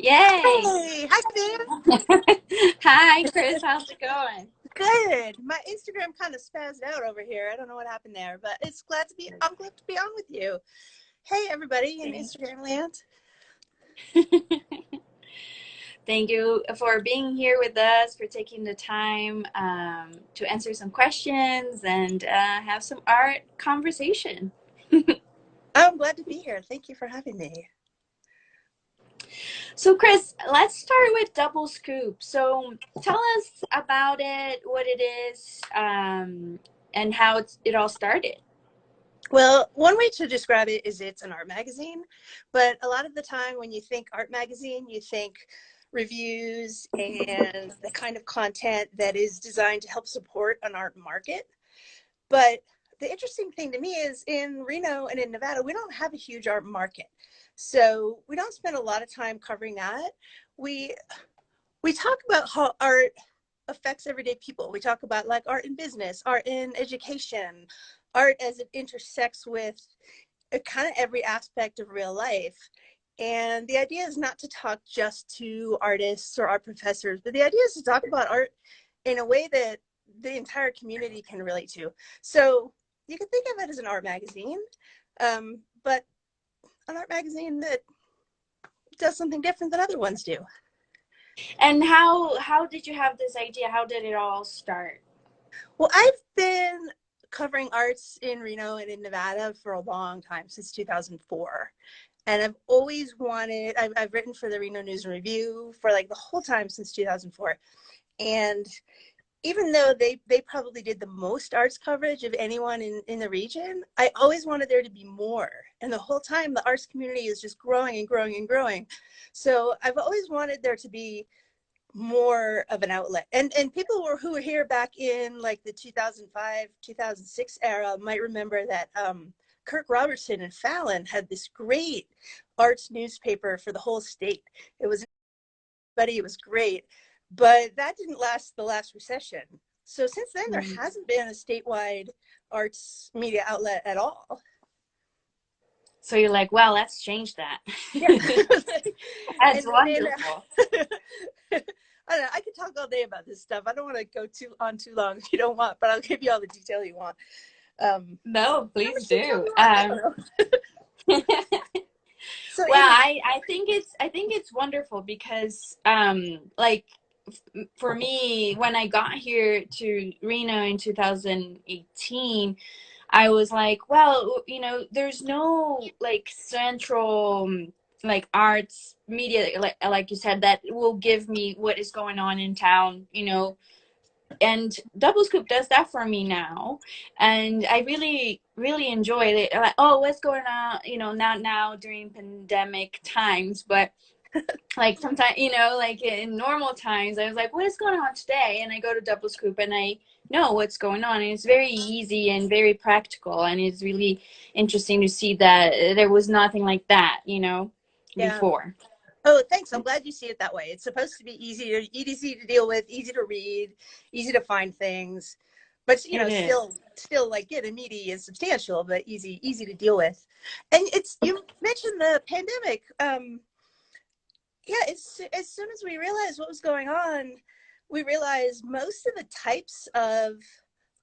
Yay! Hey, hi Viv. Hi, Kris. How's it going? Good. My Instagram kind of spazzed out over here. I don't know what happened there, but I'm glad to be on with you. Hey everybody in Thank Instagram land. Thank you for being here with us, for taking the time to answer some questions and have some art conversation. I'm glad to be here. Thank you for having me. So, Kris, let's start with Double Scoop. So, tell us about it, what it is, and how it all started. Well, one way to describe it is it's an art magazine, but a lot of the time when you think art magazine, you think reviews and the kind of content that is designed to help support an art market. But the interesting thing to me is in Reno and in Nevada, we don't have a huge art market. So we don't spend a lot of time covering that. We we talk about how art affects everyday people. We talk about like art in business, art in education, art as it intersects with kind of every aspect of real life. And the idea is not to talk just to artists or art professors, but the idea is to talk about art in a way that the entire community can relate to. So you can think of it as an art magazine, but an art magazine that does something different than other ones do. And how did you have this idea? How did it all start? Well, I've been covering arts in Reno and in Nevada for a long time, since 2004. And I've always wanted, I've written for the Reno News and Review for like the whole time since 2004. And even though they probably did the most arts coverage of anyone in the region, I always wanted there to be more. And the whole time, the arts community is just growing and growing and growing. So I've always wanted there to be more of an outlet. And people who were here back in like the 2005, 2006 era might remember that Kirk Robertson and Fallon had this great arts newspaper for the whole state. It was, buddy, it was great, but that didn't last the last recession. So since then, there Mm. hasn't been a statewide arts media outlet at all. So you're like, well, let's change that. Yeah. That's and wonderful. I don't know, I could talk all day about this stuff. I don't want to go too long if you don't want, but I'll give you all the detail you want. No, How please much detail do. you want? I don't know. So Well, I think it's wonderful because like for me when I got here to Reno in 2018, I was like, well, there's no like central like arts media like you said that will give me what is going on in town, and Double Scoop does that for me now, and I really enjoy it. Like, oh, what's going on, not now during pandemic times, but like sometimes, like in normal times, I was like, what is going on today? And I go to Double Scoop and I know what's going on, and it's very easy and very practical, and it's really interesting to see that there was nothing like that, yeah. before. Oh, thanks. I'm glad you see it that way. It's supposed to be easy to deal with, easy to read, easy to find things, but It is. still like get meaty and substantial, but easy to deal with. And it's you mentioned the pandemic. Yeah, it's as soon as we realized what was going on, we realized most of the types of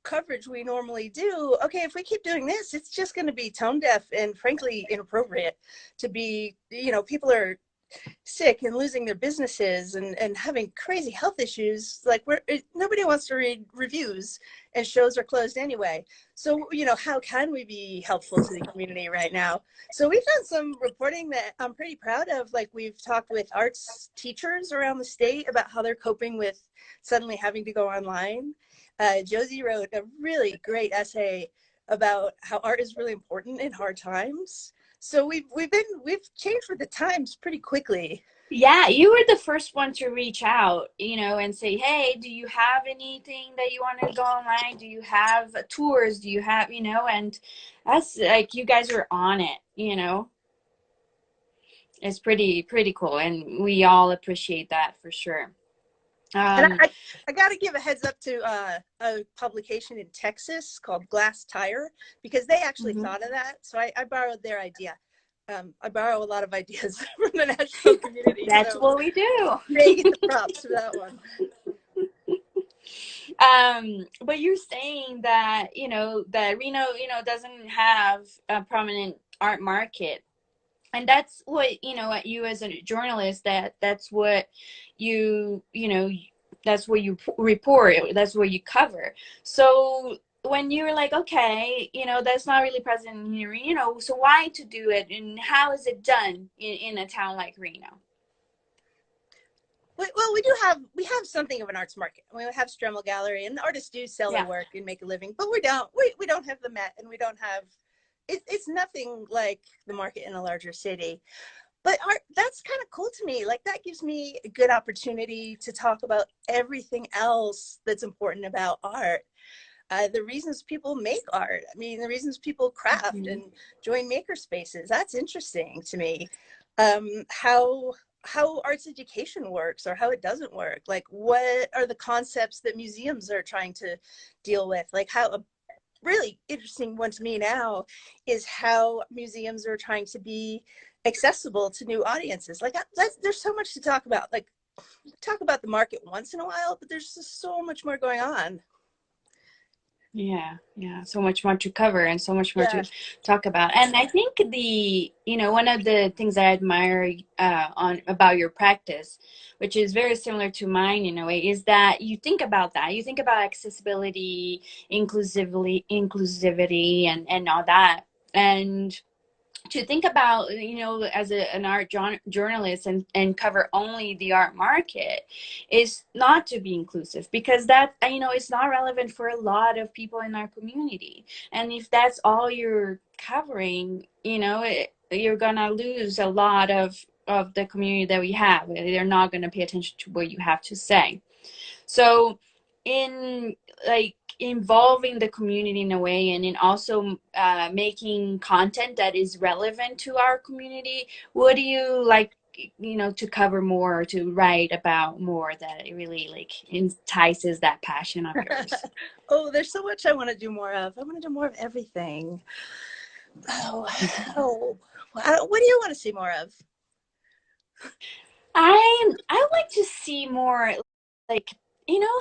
coverage we normally do, okay, if we keep doing this, it's just going to be tone deaf and frankly inappropriate to be, people are sick and losing their businesses and having crazy health issues. Like nobody wants to read reviews and shows are closed anyway. So, how can we be helpful to the community right now? So we've done some reporting that I'm pretty proud of. Like we've talked with arts teachers around the state about how they're coping with suddenly having to go online. Josie wrote a really great essay about how art is really important in hard times. So we've changed with the times pretty quickly. Yeah, you were the first one to reach out, and say, hey, do you have anything that you want to go online? Do you have tours? Do you have, and that's like you guys are on it. It's pretty cool, and we all appreciate that for sure. And Um, I got to give a heads up to a publication in Texas called Glass Tire because they actually mhm. thought of that. So I borrowed their idea. I borrow a lot of ideas from the national community, That's so what we do. they get the props for that one. But you're saying that, that Reno, doesn't have a prominent art market. And that's what, at you as a journalist, that's what that's what you report, that's what you cover. So when you're like, okay, that's not really present in Reno, so why to do it, and how is it done in a town like Reno? Well, we have something of an arts market. We have Stremmel Gallery, and artists do sell their Yeah. work and make a living. But we don't have the Met, and we don't have. It's nothing like the market in a larger city. But art, that's kind of cool to me. Like, that gives me a good opportunity to talk about everything else that's important about art. The reasons people make art. I mean, the reasons people craft Mm-hmm. and join maker spaces. That's interesting to me. How arts education works or how it doesn't work. Like, what are the concepts that museums are trying to deal with? Like, how a really interesting one to me now is how museums are trying to be accessible to new audiences. Like, there's so much to talk about. Like, talk about the market once in a while, but there's just so much more going on. Yeah, so much more to cover and so much more Yeah. to talk about. And I think one of the things I admire on about your practice, which is very similar to mine in a way, is that you think about that. You think about accessibility, inclusivity, and all that. And to think about, as an art journalist, and cover only the art market is not to be inclusive, because that, it's not relevant for a lot of people in our community. And if that's all you're covering, you're gonna lose a lot of the community that we have. They're not going to pay attention to what you have to say. So in, like, involving the community in a way, and in also making content that is relevant to our community, what do you like, to cover more, or to write about more, that it really, like, entices that passion of yours? Oh, there's so much I want to do more of. I want to do more of everything. Oh, oh. What do you want to see more of? I like to see more, like,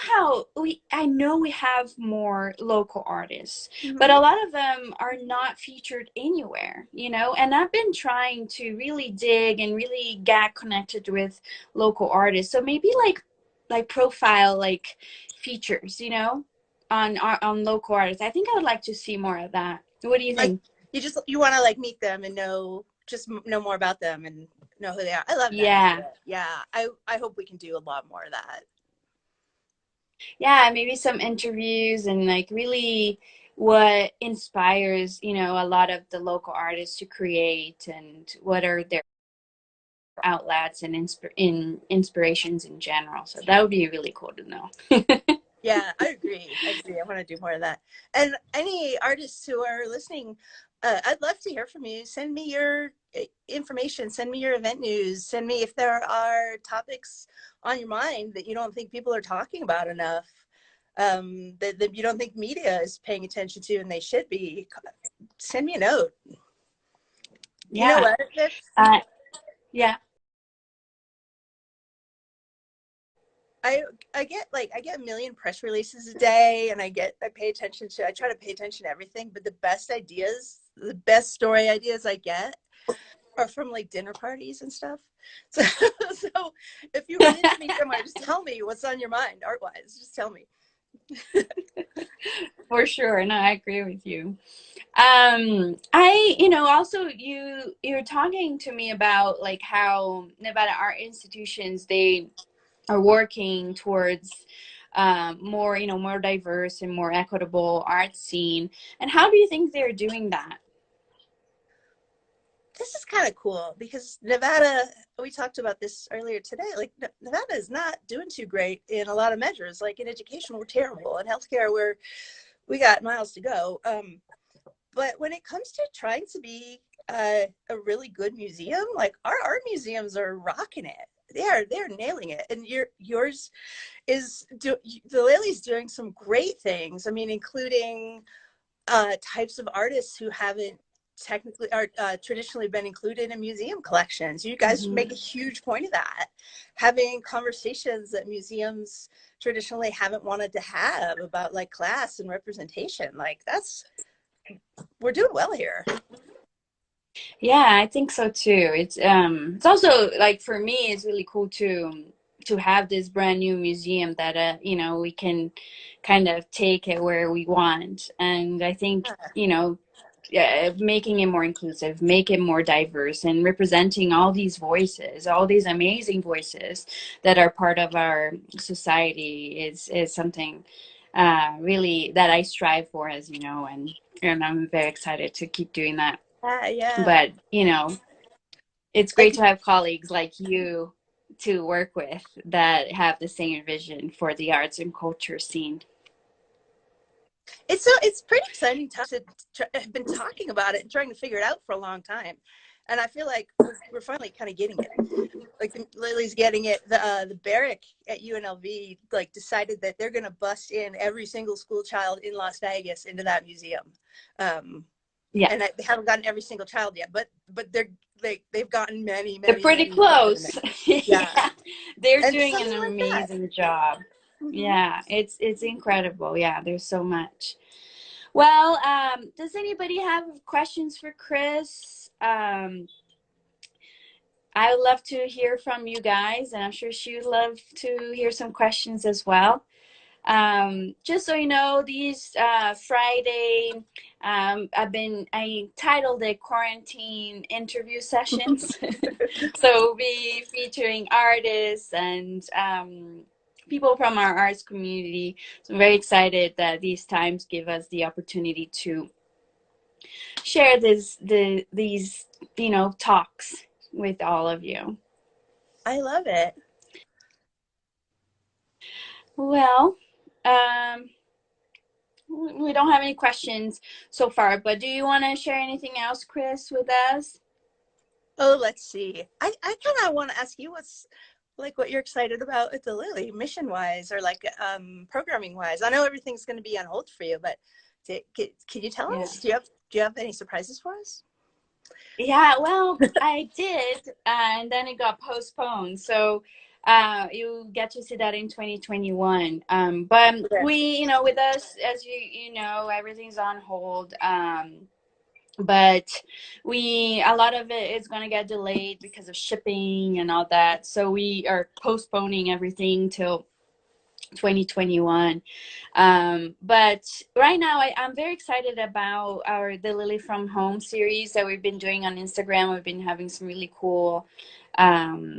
how I know we have more local artists, but Mm-hmm. a lot of them are not featured anywhere, and I've been trying to really dig and really get connected with local artists. So maybe like profile, like, features, on local artists. I think I would like to see more of that. What do you Like, think? you want to, like, meet them and know more about them and know who they are. I love that Yeah. idea. Yeah, I hope we can do a lot more of that. Yeah, maybe some interviews, and, like, really what inspires, a lot of the local artists to create, and what are their outlets and inspirations in general. So that would be really cool to know. Yeah, I agree. I agree. I want to do more of that. And any artists who are listening, I'd love to hear from you. Send me your information. Send me your event news. Send me if there are topics on your mind that you don't think people are talking about enough, that you don't think media is paying attention to, and they should be. Send me a note. You know Yeah. what? Uh, yeah. I I get a million press releases a day, and I try to pay attention to everything, but the best story ideas I get are from, like, dinner parties and stuff. So so if you run into me somewhere, just tell me what's on your mind art wise. Just tell me. For sure. No, I agree with you. Also, you're talking to me about, like, how Nevada art institutions, they are working towards more diverse and more equitable art scene. And how do you think they're doing that? This is kind of cool because Nevada, we talked about this earlier today, like, Nevada is not doing too great in a lot of measures. Like, in education, we're terrible. In healthcare, we got miles to go. But when it comes to trying to be a really good museum, like, our art museums are rocking it. They're nailing it. And yours the Lilley's doing some great things. I mean, including types of artists who haven't technically or traditionally been included in museum collections. You guys Mm-hmm. make a huge point of that, having conversations that museums traditionally haven't wanted to have about like class and representation. Like we're doing well here. Yeah, I think so too. It's also like for me, it's really cool to have this brand new museum that you know, we can kind of take it where we want. And I think, you know, making it more inclusive, make it more diverse, and representing all these voices, all these amazing voices that are part of our society is something really that I strive for, as you know, and I'm very excited to keep doing that. Yeah. But you know, it's Like great to have colleagues like you to work with that have the same vision for the arts and culture scene. it's pretty exciting to have been talking about it and trying to figure it out for a long time, and I feel like we're finally kind of getting it. Like Lilley's getting it. The Barrack at UNLV like decided that they're going to bust in every single school child in Las Vegas into that museum, um, Yeah, and they haven't gotten every single child yet, but they've gotten many they're many pretty many more than that. close. Yeah, Yeah, they're and doing an something like that. amazing job. Mm-hmm. Yeah, it's incredible. Yeah, there's so much. Well, does anybody have questions for Kris? I would love to hear from you guys, and I'm sure she would love to hear some questions as well. Just so you know, these Friday, I titled it Quarantine Interview Sessions. So we'll be featuring artists and people from our arts community. So I'm very excited that these times give us the opportunity to share these you know, talks with all of you. I love it. Well, um, we don't have any questions so far, but do you want to share anything else, Kris, with us? Oh, let's see. I kind of want to ask you what's like what you're excited about at the Lilley, mission wise or like programming wise. I know everything's going to be on hold for you, but can you tell Yeah. us? Do you have any surprises for us? Yeah, well, I did, and then it got postponed. So you get to see that in 2021. But Yeah. we, you know, with us, as you know, everything's on hold. But a lot of it is going to get delayed because of shipping and all that. So we are postponing everything till 2021. But right now I'm very excited about the Lilley from Home series that we've been doing on Instagram. We've been having some really cool um,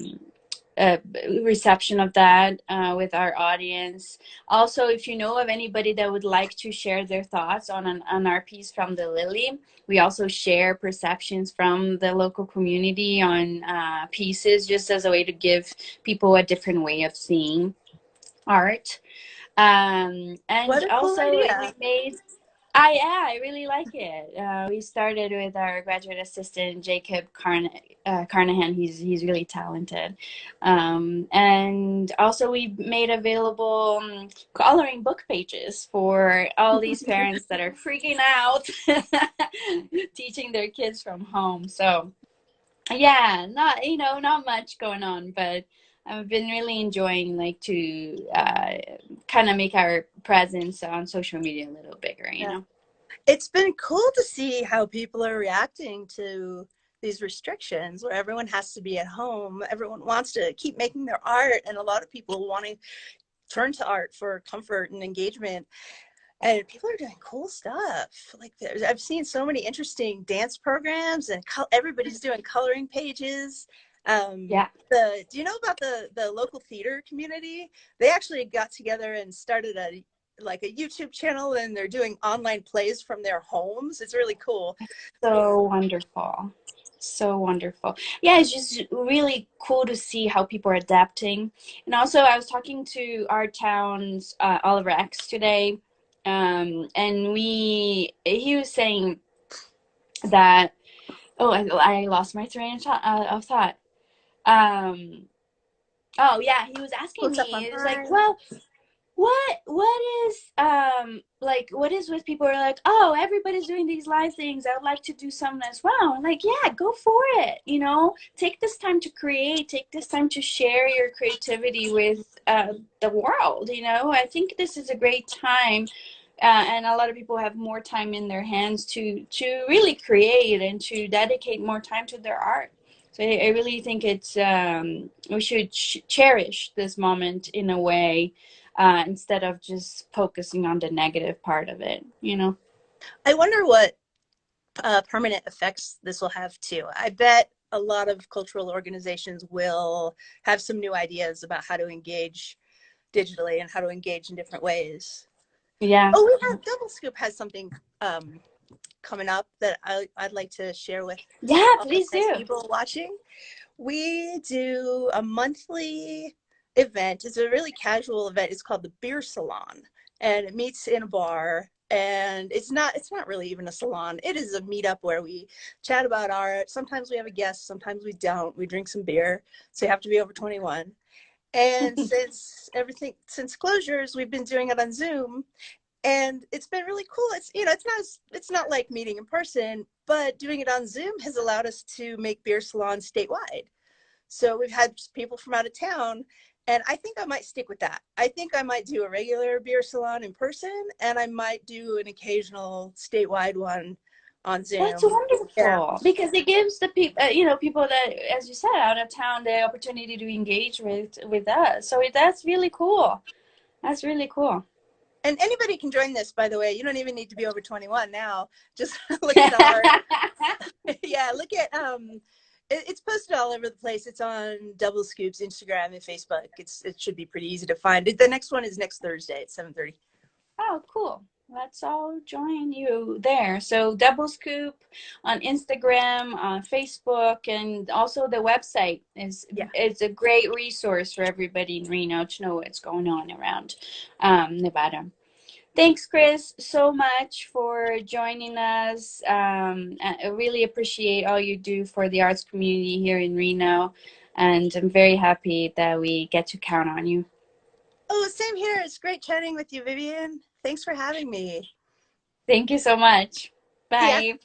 uh, reception of that with our audience. Also, if you know of anybody that would like to share their thoughts on our piece from the Lilley, we also share perceptions from the local community on pieces, just as a way to give people a different way of seeing art. And What a cool also we idea. made yeah, I really like it. We started with our graduate assistant Jacob Carnahan. He's really talented, and also we made available coloring book pages for all these parents that are freaking out, teaching their kids from home. So yeah, not, you know, not much going on, but I've been really enjoying like to kind of make our presence on social media a little bigger, you Yeah. know. It's been cool to see how people are reacting to these restrictions where everyone has to be at home. Everyone wants to keep making their art, and a lot of people want to turn to art for comfort and engagement. And people are doing cool stuff. Like I've seen so many interesting dance programs, and everybody's doing coloring pages. Yeah. Do you know about the local theater community? They actually got together and started a YouTube channel, and they're doing online plays from their homes. It's really cool. So wonderful. So wonderful. Yeah, it's just really cool to see how people are adapting. And also, I was talking to our town's Oliver X today, and he was saying that, oh, I lost my train of thought. Um, oh, yeah, he was asking Cool stuff me, it was like, online. well, what is like what is with people who are like, oh, everybody's doing these live things, I would like to do something as well. I'm like, yeah, go for it, you know, take this time to create, take this time to share your creativity with the world, you know. I think this is a great time, and a lot of people have more time in their hands to really create and to dedicate more time to their art. So I really think it's we should cherish this moment in a way, instead of just focusing on the negative part of it, you know. I wonder what permanent effects this will have too. I bet a lot of cultural organizations will have some new ideas about how to engage digitally and how to engage in different ways. Yeah. Oh, we have Double Scoop has something coming up that I'd like to share with Yeah, all the please nice do. people watching. We do a monthly event. It's a really casual event. It's called the Beer Salon, and it meets in a bar. And it's not really even a salon. It is a meetup where we chat about art. Sometimes we have a guest, sometimes we don't. We drink some beer, so you have to be over 21. And since closures, we've been doing it on Zoom, and it's been really cool. It's not like meeting in person, but doing it on Zoom has allowed us to make beer salons statewide. So we've had people from out of town, and I think I might stick with that. I think I might do a regular beer salon in person, and I might do an occasional statewide one on That's Zoom. Yeah. wonderful because it gives the people, you know, people that, as you said, out of town, the opportunity to engage with us. So that's really cool. That's really cool. And anybody can join this, by the way. You don't even need to be over 21 now. Just look at our, yeah, look at, it's posted all over the place. It's on Double Scoop's Instagram and Facebook. It should be pretty easy to find. The next one is next Thursday at 7:30. Oh, cool. Let's all join you there. So Double Scoop on Instagram, on Facebook, and also the website Yeah. is a great resource for everybody in Reno to know what's going on around Nevada. Thanks, Kris, so much for joining us. I really appreciate all you do for the arts community here in Reno, and I'm very happy that we get to count on you. Oh, same here. It's great chatting with you, Vivian. Thanks for having me. Thank you so much. See ya. Bye.